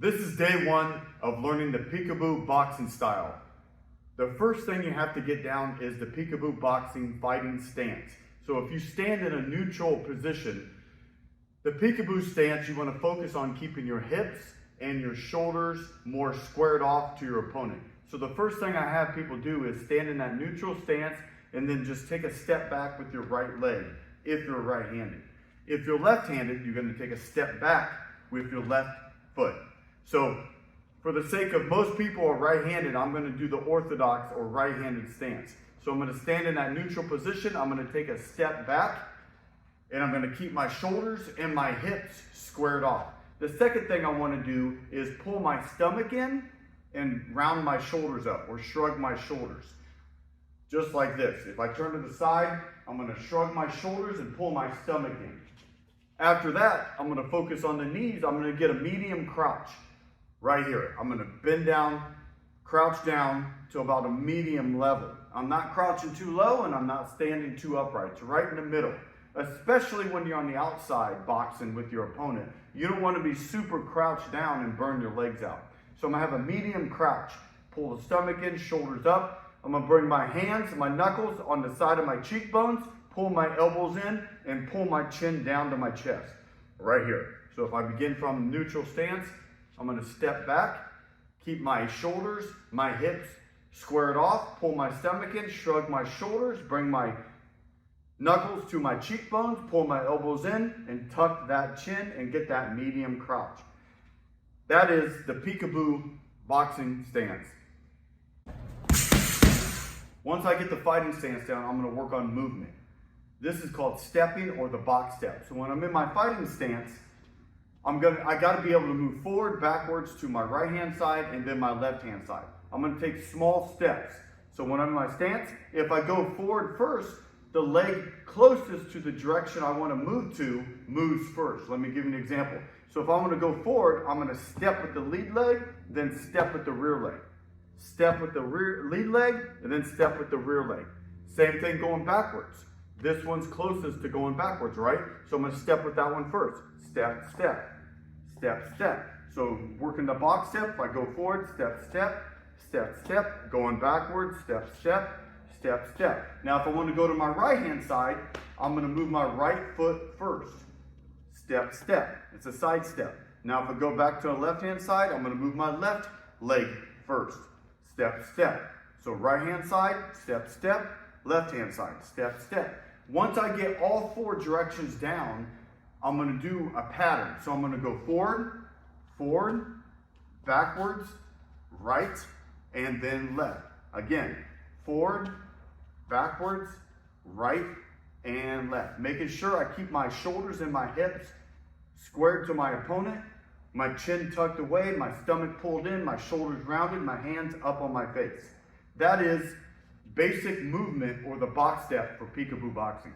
This is day one of learning the Peekaboo boxing style. The first thing you have to get down is the Peekaboo boxing fighting stance. So if you stand in a neutral position, the Peekaboo stance, you want to focus on keeping your hips and your shoulders more squared off to your opponent. So the first thing I have people do is stand in that neutral stance and then just take a step back with your right leg if you're right-handed. If you're left-handed, you're going to take a step back with your left foot. So for the sake of most people are right-handed, I'm going to do the orthodox or right-handed stance. So I'm going to stand in that neutral position. I'm going to take a step back and I'm going to keep my shoulders and my hips squared off. The second thing I want to do is pull my stomach in and round my shoulders up or shrug my shoulders. Just like this. If I turn to the side, I'm going to shrug my shoulders and pull my stomach in. After that, I'm going to focus on the knees. I'm going to get a medium crouch right here. I'm going to bend down, crouch down to about a medium level. I'm not crouching too low and I'm not standing too upright. It's right in the middle. Especially when you're on the outside boxing with your opponent. You don't want to be super crouched down and burn your legs out. So I'm going to have a medium crouch. Pull the stomach in, shoulders up. I'm going to bring my hands and my knuckles on the side of my cheekbones, pull my elbows in, and pull my chin down to my chest. Right here. So if I begin from neutral stance, I'm going to step back, keep my shoulders, my hips squared off, pull my stomach in, shrug my shoulders, bring my knuckles to my cheekbones, pull my elbows in, and tuck that chin and get that medium crouch. That is the Peekaboo boxing stance. Once I get the fighting stance down, I'm going to work on movement. This is called stepping or the box step. So when I'm in my fighting stance, I got to be able to move forward, backwards to my right hand side and then my left hand side. I'm going to take small steps. So when I'm in my stance, if I go forward first, the leg closest to the direction I want to move to moves first. Let me give you an example. So if I want to go forward, I'm going to step with the lead leg, then step with the rear leg. Step with the lead leg, and then step with the rear leg. Same thing going backwards. This one's closest to going backwards, right? So I'm going to step with that one first. Step, step, step, step. So working the box step, I go forward, step, step, step, step, going backwards, step, step, step, step. Now if I want to go to my right hand side, I'm going to move my right foot first. Step, step. It's a side step. Now if I go back to the left hand side, I'm going to move my left leg first. Step, step. So right hand side, step, step. Left hand side, step, step. Once I get all four directions down, I'm going to do a pattern. So I'm going to go forward, forward, backwards, right, and then left. Again, forward, backwards, right, and left. Making sure I keep my shoulders and my hips squared to my opponent, my chin tucked away, my stomach pulled in, my shoulders rounded, my hands up on my face. That is basic movement or the box step for Peekaboo boxing.